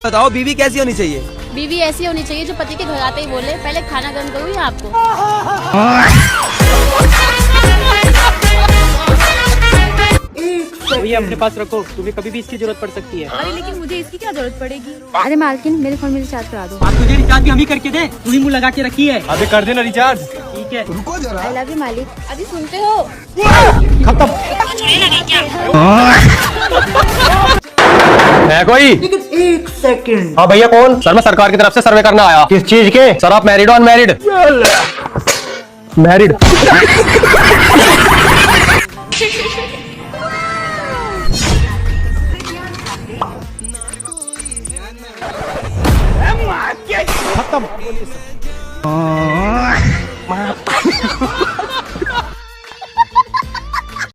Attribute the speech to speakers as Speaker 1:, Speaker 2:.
Speaker 1: बताओ बीवी कैसी होनी चाहिए?
Speaker 2: बीवी ऐसी होनी चाहिए जो पति के घर आते ही बोले पहले खाना गर्म करूँ या आपको।
Speaker 3: ये अपने पास रखो, तुम्हें कभी भी इसकी जरूरत पड़ सकती है।
Speaker 2: अरे लेकिन मुझे इसकी क्या जरूरत पड़ेगी? अरे मालकिन मेरे फोन में रिचार्ज करा दो।
Speaker 3: आप तुझे रिचार्ज भी हम ही करके दे, तू ही मुँह लगा के रखी है।
Speaker 4: अबे कर देना रिचार्ज।
Speaker 3: ठीक है,
Speaker 4: रुको जरा।
Speaker 2: आई लव यू मालिक। अभी सुनते हो?
Speaker 4: है कोई?
Speaker 5: लेकिन एक सेकंड।
Speaker 4: हाँ भैया कौन? सर मैं सरकार की तरफ से सर्वे करना आया। किस चीज के? सर आप मैरिड अनमैरिड? मैरिड। खत्म।